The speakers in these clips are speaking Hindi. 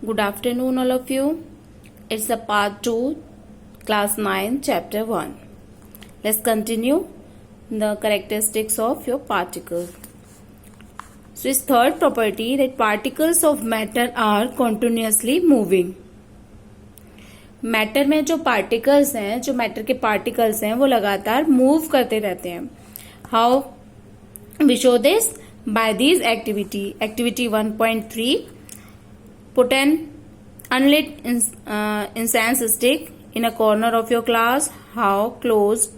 Good afternoon, all of you. It's a part 2, class 9, chapter 1. Let's continue the characteristics of your particle. So, its third property that particles of matter are continuously moving. Matter में जो पार्टिकल्स हैं, जो मैटर के पार्टिकल्स हैं, वो लगातार मूव करते रहते हैं. How we show this? By this activity 1.3. Put an unlit incense stick in a corner of your class. How close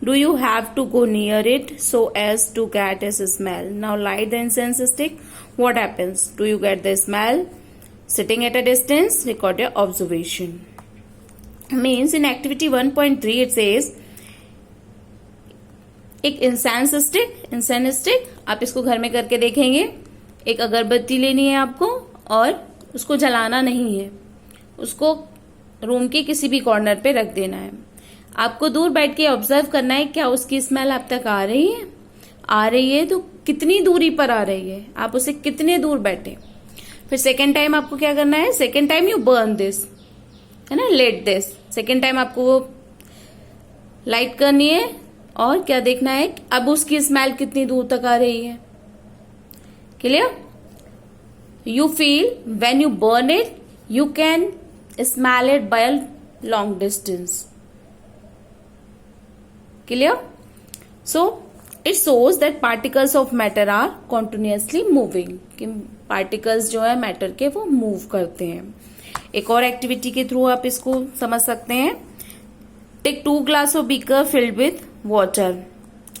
do you have to go near it so as to get its smell? Now light the incense stick. What happens? Do you get the smell? Sitting at a distance, record your observation. Means in activity 1.3 it says एक इंसेंस स्टिक आप इसको घर में करके देखेंगे. एक अगरबत्ती लेनी है आपको और उसको जलाना नहीं है, उसको रूम के किसी भी कॉर्नर पे रख देना है. आपको दूर बैठ के ऑब्जर्व करना है क्या उसकी स्मेल आप तक आ रही है तो कितनी दूरी पर आ रही है, आप उसे कितने दूर बैठे. फिर सेकेंड टाइम आपको क्या करना है? Second time you burn this, है ना, लेट दिस. सेकेंड टाइम आपको वो लाइट करनी है और क्या देखना है अब उसकी स्मेल कितनी दूर तक आ रही है. Clear? You feel when you burn it, you can smell it by a long distance. Clear? So, it shows that particles of matter are continuously moving. कि particles जो है matter के वो move करते हैं. एक और activity के through आप इसको समझ सकते हैं. Take 2 glass of beaker filled with water.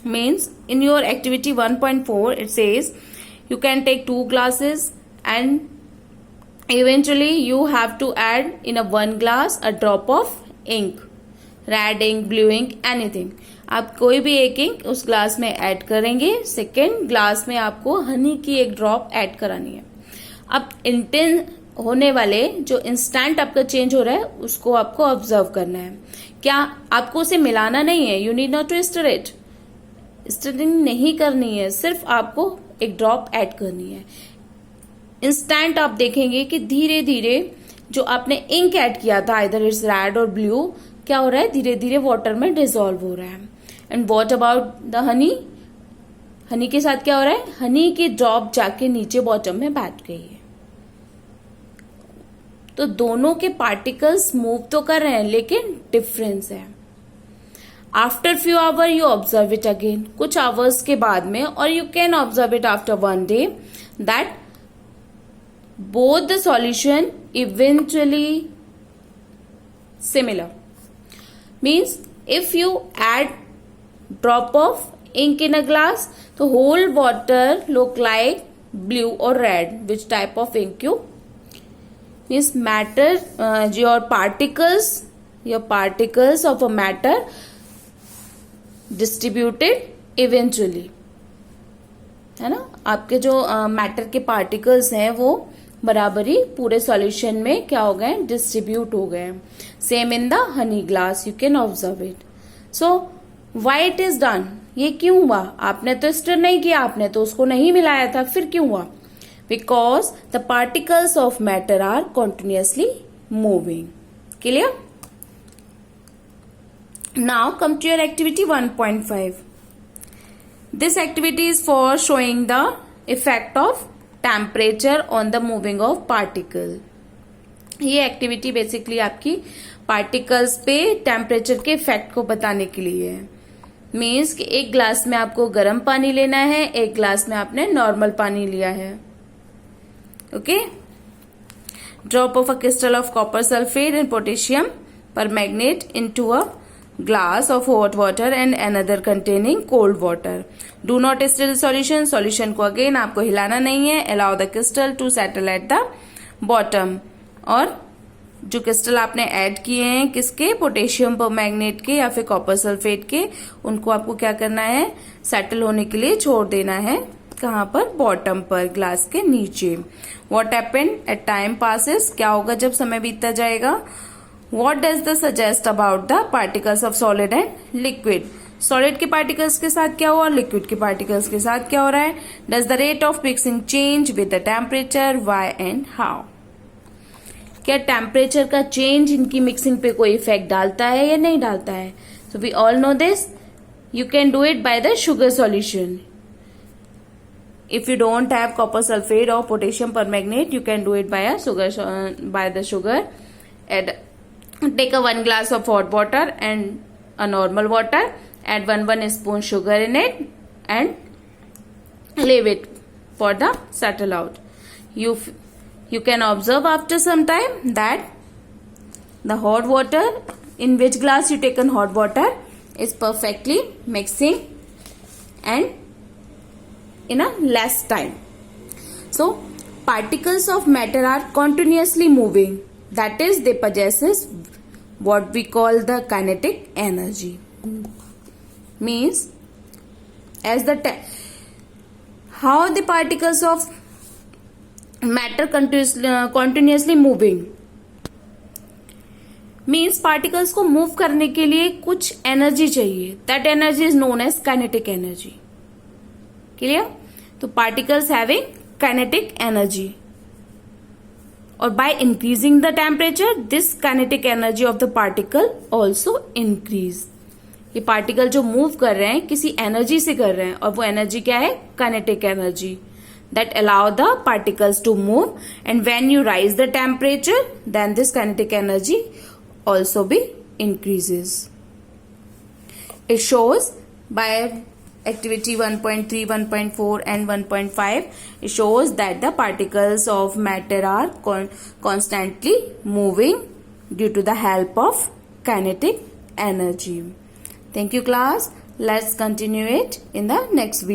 Means in your activity 1.4 it says you can take 2 glasses and eventually you have to add in a 1 glass a drop of ink, red ink, blue ink, anything. आप कोई भी एक इंक उस ग्लास में ऐड करेंगे. सेकेंड ग्लास में आपको हनी की एक ड्रॉप ऐड करानी है. अब इंटेंस होने वाले जो इंस्टेंट आपका चेंज हो रहा है उसको आपको ऑब्जर्व करना है. क्या आपको उसे मिलाना नहीं है, you need not to stir it, stirring नहीं करनी है, सिर्फ आपको एक ड्रॉप ऐड करनी है. इंस्टेंट आप देखेंगे कि धीरे धीरे जो आपने इंक ऐड किया था इधर इट्स रेड और ब्लू, क्या हो रहा है, धीरे धीरे वाटर में डिसॉल्व हो रहा है. And what about the honey के साथ क्या हो रहा है? हनी की ड्रॉप जाके नीचे बॉटम में बैठ गई है. तो दोनों के पार्टिकल्स मूव तो कर रहे हैं लेकिन डिफरेंस है. After few hour you observe it again, कुछ आवर्स के बाद में, और you can observe it after 1 day that both the solution eventually similar. Means if you add drop of ink in a glass, the whole water look like blue or red. Which type of ink you? Means matter, your particles of a matter distributed eventually, है ना. आपके जो मैटर के पार्टिकल्स हैं वो बराबरी पूरे सॉल्यूशन में क्या हो गए, डिस्ट्रीब्यूट हो गए. Same in the honey glass, you can observe it. So why it is done? ये क्यों हुआ? आपने तो स्टर नहीं किया, आपने तो उसको नहीं मिलाया था, फिर क्यों हुआ? Because the particles of matter are continuously moving. Clear? Now come to your activity 1.5. This activity is for showing the effect of temperature on the moving of particle. ये एक्टिविटी बेसिकली आपकी पार्टिकल्स पे टेम्परेचर के इफेक्ट को बताने के लिए है. मीन्स कि एक ग्लास में आपको गर्म पानी लेना है, एक ग्लास में आपने नॉर्मल पानी लिया है. Okay. Drop of a crystal of copper sulphate and potassium permanganate into a glass of hot water and another containing cold water. Do not stir the solution. Solution को अगेन आपको हिलाना नहीं है. Allow the crystal to settle at the bottom. और जो क्रिस्टल आपने ऐड किए हैं किसके, पोटेशियम परमैंगनेट के या फिर कॉपर सल्फेट के, उनको आपको क्या करना है, सेटल होने के लिए छोड़ देना है. कहाँ पर? बॉटम पर, ग्लास के नीचे. What happened at time passes? क्या होगा जब समय बीतता जाएगा? What does this suggest about the particles of solid and liquid? Solid के पार्टिकल्स के साथ क्या हुआ, लिक्विड के पार्टिकल्स के साथ क्या हो रहा है. Does the rate of mixing change with the temperature, why and how. क्या टेम्परेचर का चेंज इनकी मिक्सिंग पे कोई इफेक्ट डालता है या नहीं डालता है? So we all know this. You can do it by the sugar solution. If you don't have copper sulfate or potassium permanganate, you can do it by the sugar. Add, take a 1 glass of hot water and a normal water. Add 1 spoon sugar in it and leave it for the settle out. You can observe after some time that the hot water, in which glass you taken hot water, is perfectly mixing and in a less time. So particles of matter are continuously moving, that is they possesses what we call the kinetic energy. Means as how the particles of matter continuously moving means particles को मूव करने के लिए कुछ एनर्जी चाहिए. That energy is known as kinetic energy. Clear? तो पार्टिकल्स हैविंग काइनेटिक एनर्जी, और by increasing the temperature this kinetic energy of the particle also increase. ये पार्टिकल जो मूव कर रहे हैं किसी एनर्जी से कर रहे हैं, और वो एनर्जी क्या है? Kinetic energy. that allow the particles to move, and when you rise the temperature then this kinetic energy also be increases. It shows by activity 1.3, 1.4 and 1.5. It shows that the particles of matter are constantly moving due to the help of kinetic energy. Thank you class. Let's continue it in the next video.